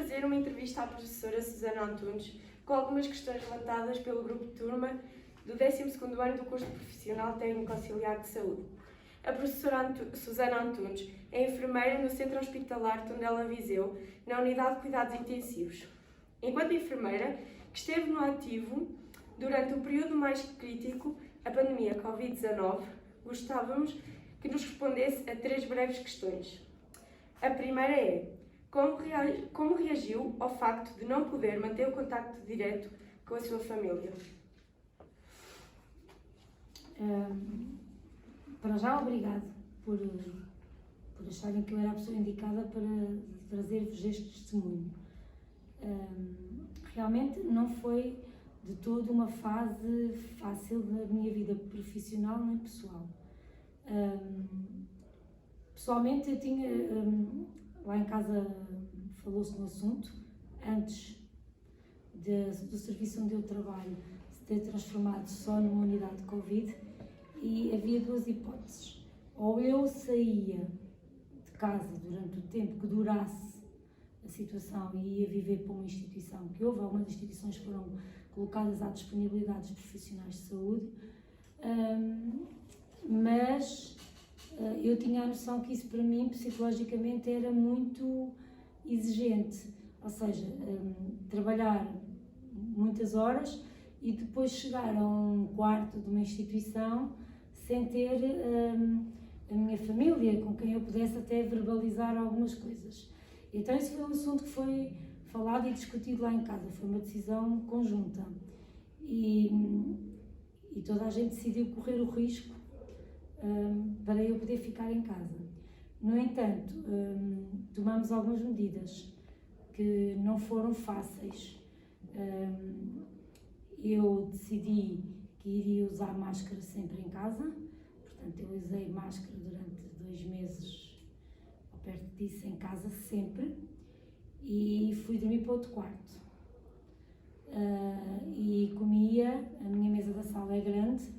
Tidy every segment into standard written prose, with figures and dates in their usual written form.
fazer uma entrevista à professora Susana Antunes com algumas questões levantadas pelo grupo de turma do 12º ano do curso profissional técnico auxiliar de saúde. A professora Susana Antunes é enfermeira no Centro Hospitalar Tondela Viseu, na Unidade de Cuidados Intensivos. Enquanto enfermeira, que esteve no ativo durante o período mais crítico, a pandemia Covid-19, gostávamos que nos respondesse a 3 breves questões. A primeira é: como reagiu ao facto de não poder manter o contacto direto com a sua família? Para já, obrigado por acharem que eu era a pessoa indicada para trazer-vos este testemunho. Realmente não foi de todo uma fase fácil da minha vida profissional nem pessoal. Pessoalmente, eu tinha, lá em casa falou-se no assunto, antes do serviço onde eu trabalho se ter transformado só numa unidade de Covid, e havia 2 hipóteses. Ou eu saía de casa durante o tempo que durasse a situação e ia viver para uma instituição, que houve algumas instituições que foram colocadas à disponibilidade dos profissionais de saúde, mas eu tinha a noção que isso para mim psicologicamente era muito exigente, ou seja, trabalhar muitas horas e depois chegar a um quarto de uma instituição sem ter a minha família com quem eu pudesse até verbalizar algumas coisas. Então esse foi um assunto que foi falado e discutido lá em casa, foi uma decisão conjunta e toda a gente decidiu correr o risco para eu poder ficar em casa. No entanto, tomamos algumas medidas que não foram fáceis. Eu decidi que iria usar máscara sempre em casa, portanto eu usei máscara durante 2 meses, ou perto disso, em casa sempre, e fui dormir para outro quarto. E comia, a minha mesa da sala é grande,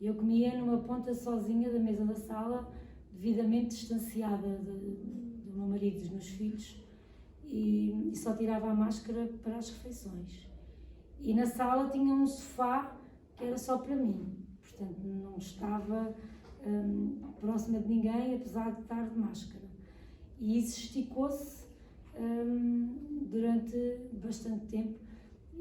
eu comia numa ponta sozinha da mesa da sala, devidamente distanciada do meu marido e dos meus filhos, e só tirava a máscara para as refeições. E na sala tinha um sofá que era só para mim, portanto não estava próxima de ninguém, apesar de estar de máscara. E isso esticou-se durante bastante tempo,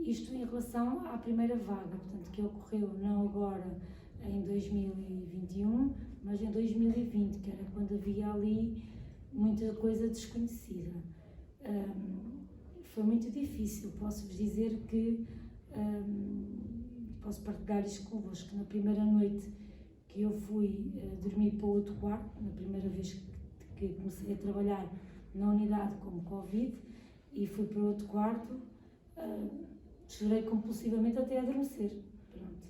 isto em relação à primeira vaga, portanto, que ocorreu não agora em 2021, mas em 2020, que era quando havia ali muita coisa desconhecida. Foi muito difícil, posso-vos dizer que, posso partilhar isto convosco, que na primeira noite que eu fui dormir para outro quarto, na primeira vez que comecei a trabalhar na unidade como Covid, e fui para outro quarto, chorei compulsivamente até adormecer. Pronto.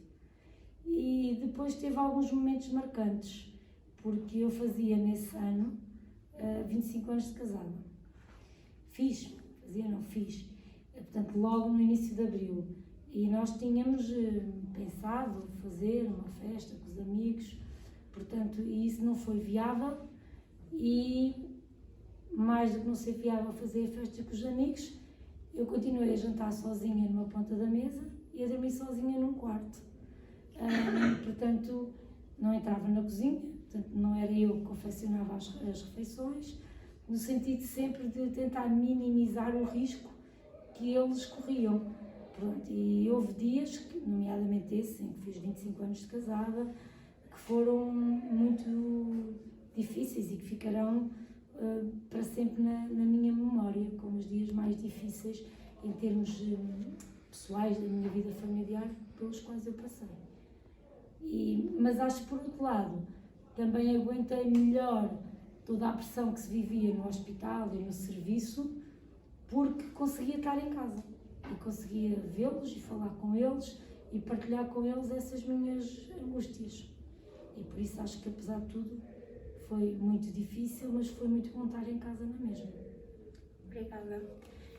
E depois teve alguns momentos marcantes, porque eu fazia nesse ano 25 anos de casada. Fiz, portanto, logo no início de abril. E nós tínhamos pensado fazer uma festa com os amigos, portanto, isso não foi viável, e mais do que não ser viável fazer a festa com os amigos, eu continuei a jantar sozinha numa ponta da mesa e a dormir sozinha num quarto. Portanto, não entrava na cozinha, portanto, não era eu que confeccionava as refeições, no sentido sempre de tentar minimizar o risco que eles corriam. Pronto, e houve dias, nomeadamente esse, em que fiz 25 anos de casada, que foram muito difíceis e que ficarão para sempre na minha memória, como os dias mais difíceis em termos pessoais da minha vida familiar pelos quais eu passei. Mas acho que, por outro lado, também aguentei melhor toda a pressão que se vivia no hospital e no serviço, porque conseguia estar em casa e conseguia vê-los e falar com eles e partilhar com eles essas minhas angústias. E por isso acho que, apesar de tudo, foi muito difícil, mas foi muito bom estar em casa na mesma. Obrigada.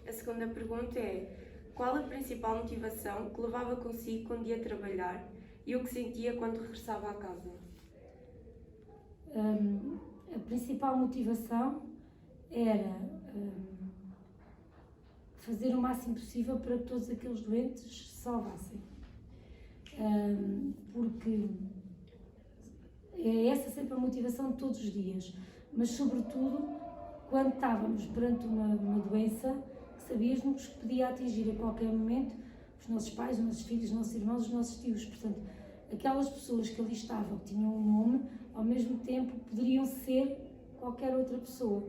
A segunda pergunta é: qual a principal motivação que levava consigo quando ia trabalhar e o que sentia quando regressava à casa? A principal motivação era fazer o máximo possível para que todos aqueles doentes se salvassem. Porque é essa sempre a motivação de todos os dias, mas sobretudo quando estávamos perante uma doença que sabíamos que podia atingir a qualquer momento os nossos pais, os nossos filhos, os nossos irmãos, os nossos tios. Portanto, aquelas pessoas que ali estavam, que tinham um nome, ao mesmo tempo poderiam ser qualquer outra pessoa.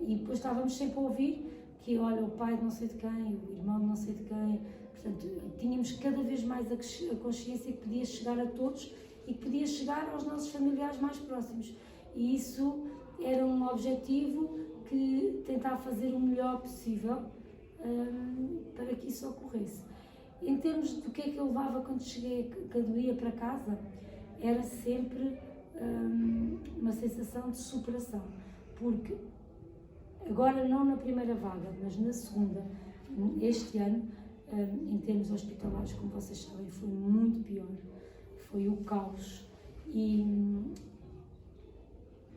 E depois estávamos sempre a ouvir que, olha, o pai de não sei de quem, o irmão de não sei de quem. Portanto, tínhamos cada vez mais a consciência que podia chegar a todos e que podia chegar aos nossos familiares mais próximos. E isso era um objetivo que tentava fazer o melhor possível para que isso ocorresse. Em termos do que é que eu levava quando ia para casa, era sempre uma sensação de superação, porque agora não na primeira vaga, mas na segunda, este ano, em termos hospitalares, como vocês sabem, foi muito pior, foi o caos. E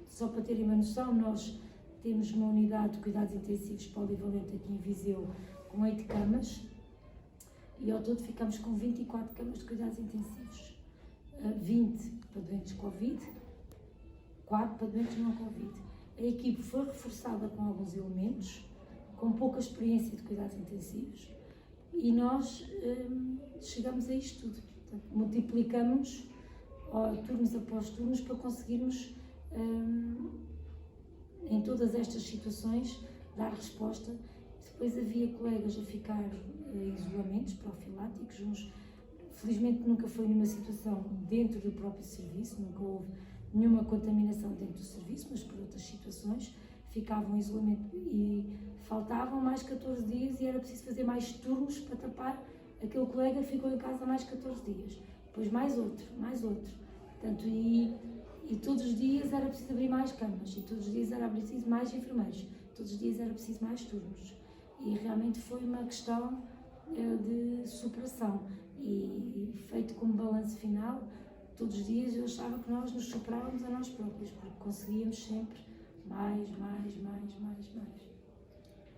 só para terem uma noção, nós temos uma unidade de cuidados intensivos polivalente aqui em Viseu com 8 camas e ao todo ficamos com 24 camas de cuidados intensivos, 20 para doentes Covid, 4 para doentes não Covid. A equipe foi reforçada com alguns elementos, com pouca experiência de cuidados intensivos, e nós chegamos a isto tudo. Portanto, multiplicamos turnos após turnos para conseguirmos, em todas estas situações, dar resposta. Depois havia colegas a ficar em isolamentos profiláticos, uns, felizmente nunca foi numa situação dentro do próprio serviço, nunca houve nenhuma contaminação dentro do serviço, mas por outras situações ficavam em isolamento e faltavam mais 14 dias e era preciso fazer mais turnos para tapar. Aquele colega ficou em casa mais 14 dias, depois mais outro. Portanto, e todos os dias era preciso abrir mais camas, e todos os dias era preciso mais enfermeiros, todos os dias era preciso mais turnos. E realmente foi uma questão de superação. E feito como balanço final, todos os dias eu achava que nós nos superávamos a nós próprios, porque conseguíamos sempre mais.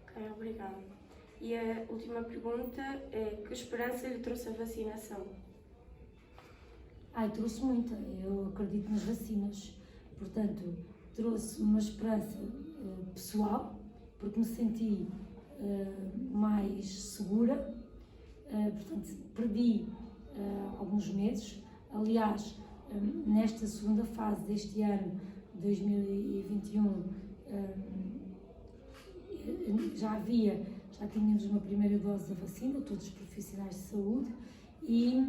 Ok, obrigada. E a última pergunta é: que esperança lhe trouxe a vacinação? Trouxe muita. Eu acredito nas vacinas. Portanto, trouxe uma esperança pessoal, porque me senti mais segura. Portanto, perdi alguns meses. Aliás, nesta segunda fase deste ano, 2021, já tínhamos uma primeira dose da vacina, todos os profissionais de saúde, e,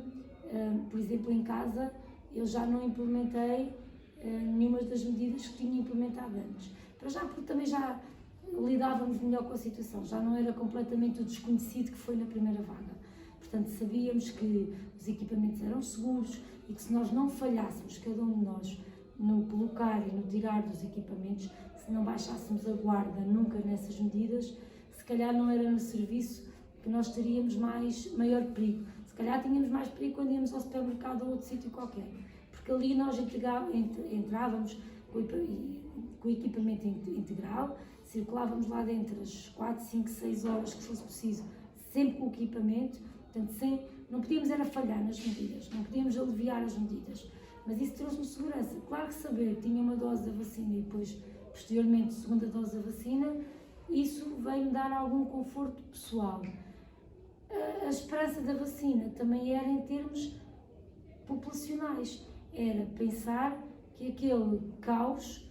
por exemplo, em casa eu já não implementei nenhuma das medidas que tinha implementado antes. Para já, porque também já lidávamos melhor com a situação, já não era completamente o desconhecido que foi na primeira vaga. Portanto, sabíamos que os equipamentos eram seguros e que se nós não falhássemos, cada um de nós, no colocar e no tirar dos equipamentos, se não baixássemos a guarda nunca nessas medidas, se calhar não era no serviço que nós teríamos maior perigo. Se calhar tínhamos mais perigo quando íamos ao supermercado ou outro sítio qualquer, porque ali nós entrávamos com o equipamento integral, circulávamos lá dentro as 4, 5, 6 horas que fosse preciso, sempre com o equipamento, portanto, não podíamos era falhar nas medidas, não podíamos aliviar as medidas, mas isso trouxe-nos segurança. Claro que saber que tinha uma dose da vacina e depois, posteriormente, segunda dose da vacina, isso veio-me dar algum conforto pessoal. A esperança da vacina também era em termos populacionais, era pensar que aquele caos,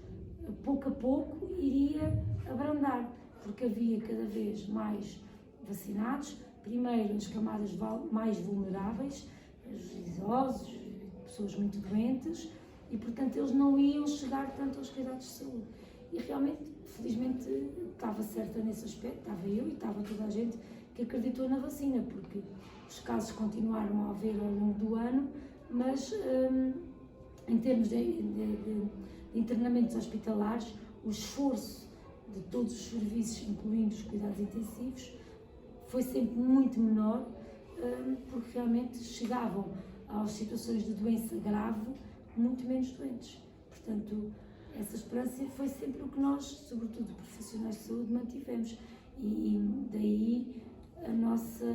pouco a pouco, iria abrandar, porque havia cada vez mais vacinados, primeiro as camadas mais vulneráveis, os idosos, pessoas muito doentes, e portanto eles não iam chegar tanto aos cuidados de saúde. E realmente, felizmente, estava certa nesse aspecto, estava eu e estava toda a gente que acreditou na vacina, porque os casos continuaram a haver ao longo do ano, mas em termos de internamentos hospitalares, o esforço de todos os serviços, incluindo os cuidados intensivos, foi sempre muito menor, porque realmente chegavam às situações de doença grave muito menos doentes. Portanto, essa esperança foi sempre o que nós, sobretudo profissionais de saúde, mantivemos. E daí a nossa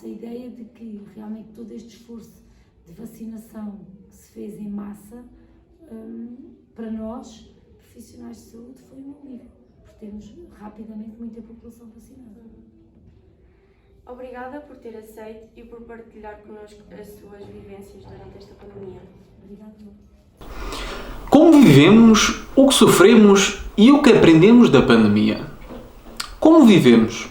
ideia de que realmente todo este esforço de vacinação que se fez em massa, para nós, profissionais de saúde, foi um alívio, porque temos rapidamente muita população vacinada. Obrigada por ter aceito e por partilhar connosco as suas vivências durante esta pandemia. Obrigada. Como vivemos, o que sofremos e o que aprendemos da pandemia? Como vivemos?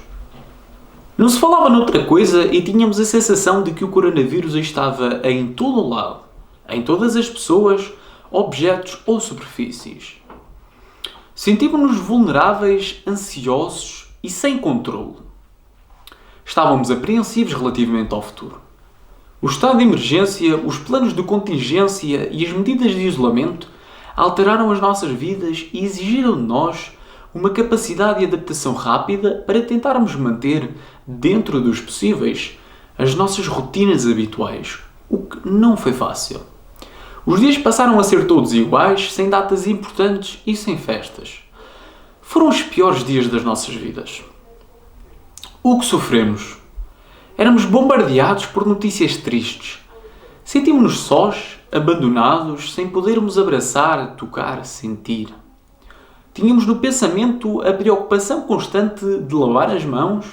Não se falava noutra coisa e tínhamos a sensação de que o coronavírus estava em todo o lado, em todas as pessoas, objetos ou superfícies. Sentimos-nos vulneráveis, ansiosos e sem controle. Estávamos apreensivos relativamente ao futuro. O estado de emergência, os planos de contingência e as medidas de isolamento alteraram as nossas vidas e exigiram de nós uma capacidade de adaptação rápida para tentarmos manter, dentro dos possíveis, as nossas rotinas habituais, o que não foi fácil. Os dias passaram a ser todos iguais, sem datas importantes e sem festas. Foram os piores dias das nossas vidas. O que sofremos? Éramos bombardeados por notícias tristes. Sentimos-nos sós, abandonados, sem podermos abraçar, tocar, sentir. Tínhamos no pensamento a preocupação constante de lavar as mãos,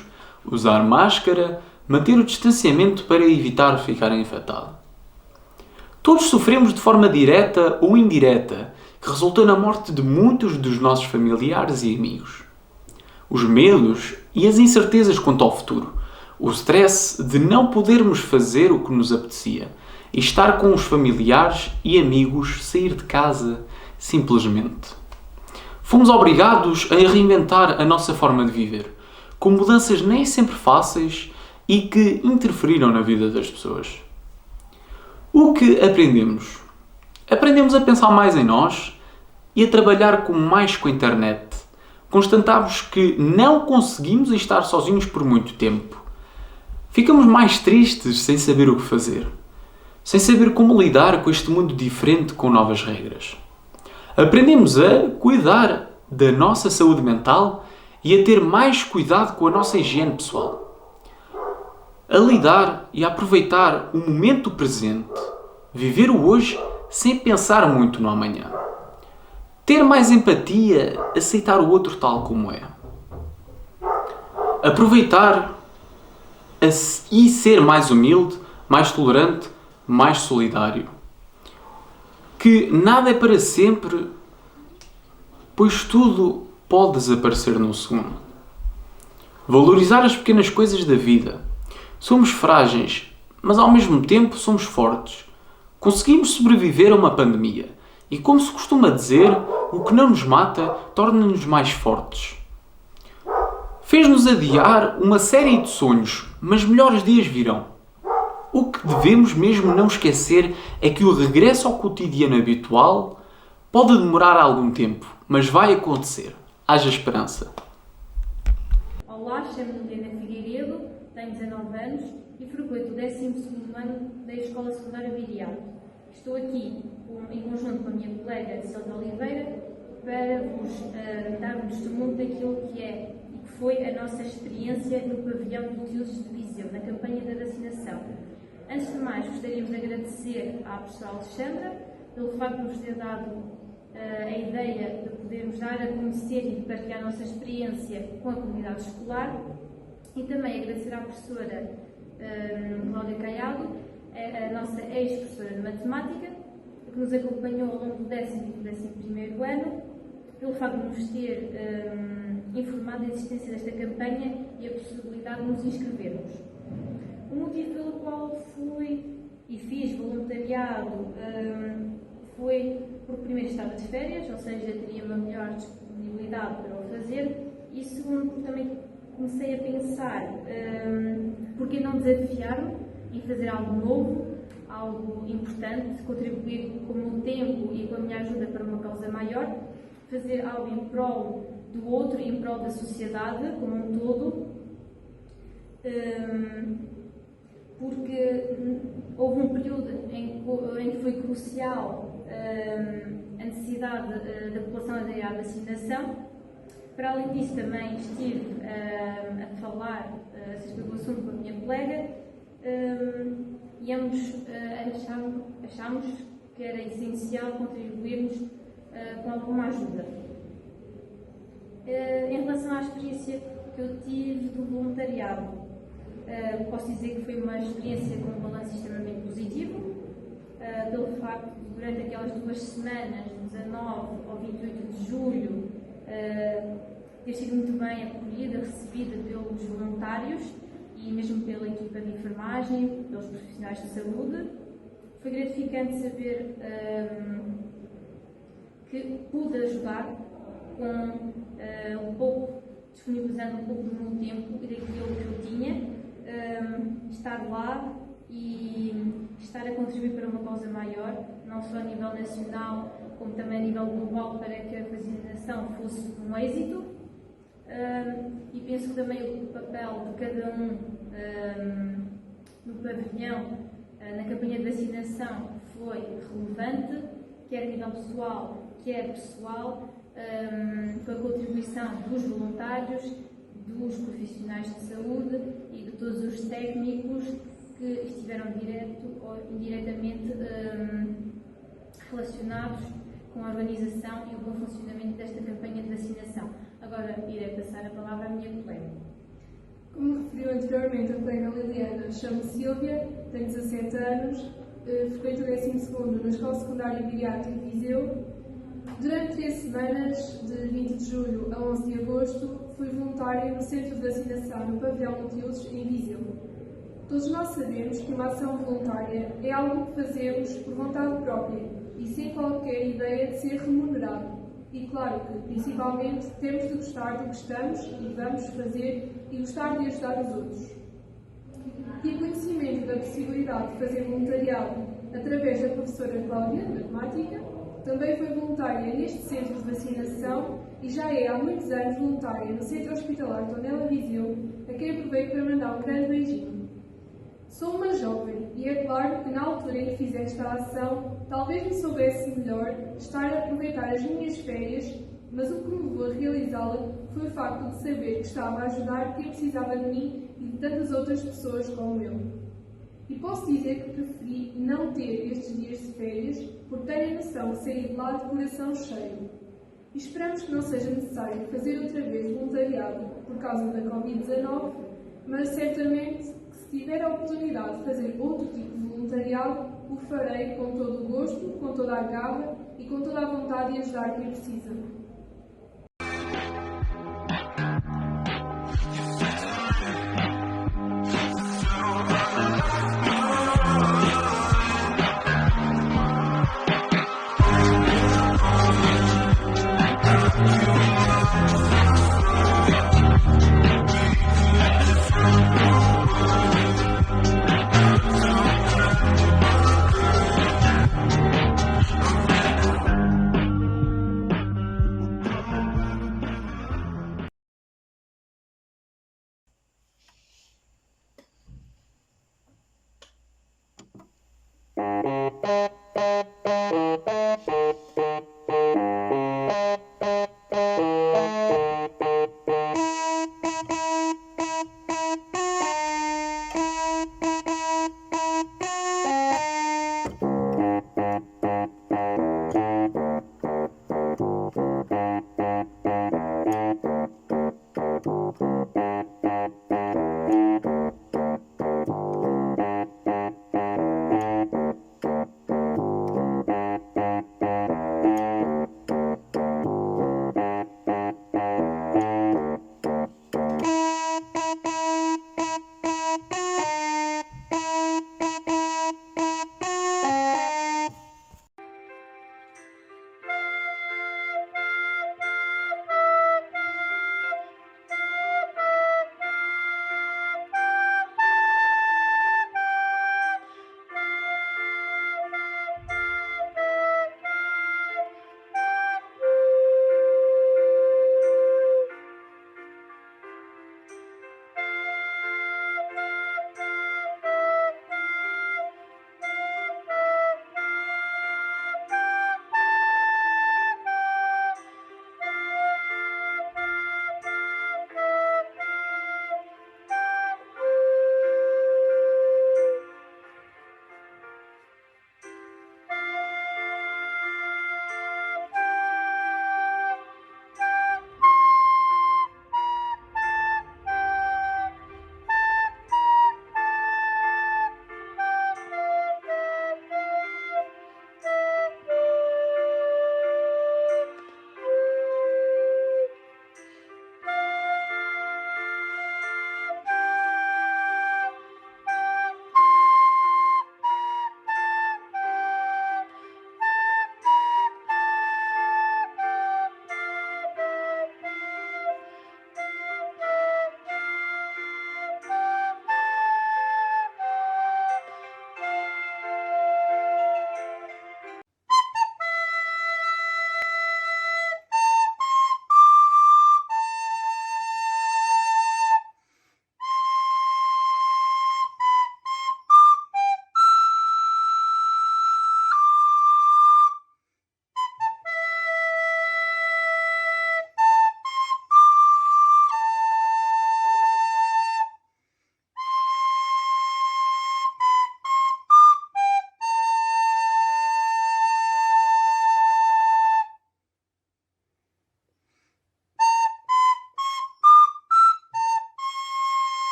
usar máscara, manter o distanciamento para evitar ficar infectado. Todos sofremos de forma direta ou indireta, que resultou na morte de muitos dos nossos familiares e amigos. Os medos e as incertezas quanto ao futuro, o stress de não podermos fazer o que nos apetecia e estar com os familiares e amigos, sair de casa, simplesmente. Fomos obrigados a reinventar a nossa forma de viver, com mudanças nem sempre fáceis e que interferiram na vida das pessoas. O que aprendemos? Aprendemos a pensar mais em nós e a trabalhar mais com a internet. Constatamos que não conseguimos estar sozinhos por muito tempo. Ficamos mais tristes sem saber o que fazer, sem saber como lidar com este mundo diferente com novas regras. Aprendemos a cuidar da nossa saúde mental e a ter mais cuidado com a nossa higiene pessoal. A lidar e a aproveitar o momento presente, viver o hoje sem pensar muito no amanhã. Ter mais empatia, aceitar o outro tal como é. Aproveitar e ser mais humilde, mais tolerante, mais solidário. Que nada é para sempre, pois tudo pode desaparecer num segundo. Valorizar as pequenas coisas da vida. Somos frágeis, mas ao mesmo tempo somos fortes. Conseguimos sobreviver a uma pandemia. E como se costuma dizer, o que não nos mata torna-nos mais fortes. Fez-nos adiar uma série de sonhos, mas melhores dias virão. O que devemos mesmo não esquecer é que o regresso ao cotidiano habitual pode demorar algum tempo, mas vai acontecer. Haja esperança. Olá, chamo-me Helena Figueiredo, tenho 19 anos e frequento o 12º ano da Escola Secundária Viriato. Estou aqui em conjunto com a minha colega Silvia Oliveira para vos dar um testemunho daquilo que é e que foi a nossa experiência no pavilhão de Multiusos de Viseu, na campanha da vacinação. Antes de mais, gostaríamos de agradecer à professora Alexandra pelo facto de nos ter dado a ideia de podermos dar a conhecer e de partilhar a nossa experiência com a comunidade escolar e também agradecer à professora Cláudia Caiado, a nossa ex-professora de Matemática, que nos acompanhou ao longo do 10º e do 11º ano, pelo facto de nos ter informado da existência desta campanha e a possibilidade de nos inscrevermos. O motivo pelo qual fui e fiz voluntariado foi porque primeiro estava de férias, ou seja, teria uma melhor disponibilidade para o fazer, e segundo porque também comecei a pensar por que não desafiar-me em fazer algo novo, algo importante, contribuir com o meu tempo e com a minha ajuda para uma causa maior, fazer algo em prol do outro, em prol da sociedade como um todo, porque houve um período em que foi crucial a necessidade da população aderir à vacinação, Para além disso, também estive a falar acerca do assunto com a minha colega e ambos achámos que era essencial contribuirmos com alguma ajuda. Em relação à experiência que eu tive do voluntariado, posso dizer que foi uma experiência com um balanço extremamente positivo, pelo facto de, durante aquelas 2 semanas, de 19 ao 28 de julho, ter sido muito bem acolhida, recebida pelos voluntários e mesmo pela equipa de enfermagem, pelos profissionais de saúde. Foi gratificante saber que pude ajudar com disponibilizando um pouco do meu tempo e daquilo que eu tinha, estar lá e estar a contribuir para uma causa maior, não só a nível nacional, como também a nível global, para que a vacinação fosse um êxito. E penso que também o papel de cada um no pavilhão, na campanha de vacinação, foi relevante, quer a nível pessoal, quer pessoal, com a contribuição dos voluntários, dos profissionais de saúde e de todos os técnicos que estiveram direto ou indiretamente relacionados com a organização e o bom funcionamento desta campanha de vacinação. Agora irei passar a palavra à minha colega. Como referiu anteriormente a colega Liliana, chamo-me Sílvia, tenho 17 anos, frequento o 12º na Escola Secundária Viriato em Viseu. Durante 3 semanas, de 20 de julho a 11 de agosto, fui voluntária no Centro de Vacinação no Pavilhão Multiusos em Viseu. Todos nós sabemos que uma ação voluntária é algo que fazemos por vontade própria e sem qualquer ideia de ser remunerado. E claro que, principalmente, temos de gostar do que estamos e vamos fazer e gostar de ajudar os outros. Tive conhecimento da possibilidade de fazer voluntariado através da professora Cláudia, de Matemática. Também foi voluntária neste centro de vacinação e já é há muitos anos voluntária no Centro Hospitalar Tondela Viseu, a quem aproveito para mandar um grande beijinho. Sou uma jovem e é claro que na altura em que fiz esta ação, talvez me soubesse melhor estar a aproveitar as minhas férias, mas o que me levou a realizá-la foi o facto de saber que estava a ajudar quem precisava de mim e de tantas outras pessoas como eu. E posso dizer que preferi não ter estes dias de férias, porque tenho a noção de sair de lá de coração cheio. E esperamos que não seja necessário fazer outra vez voluntariado por causa da Covid-19, mas certamente que se tiver a oportunidade de fazer outro tipo de voluntariado, o farei com todo o gosto, com toda a garra e com toda a vontade de ajudar quem precisa.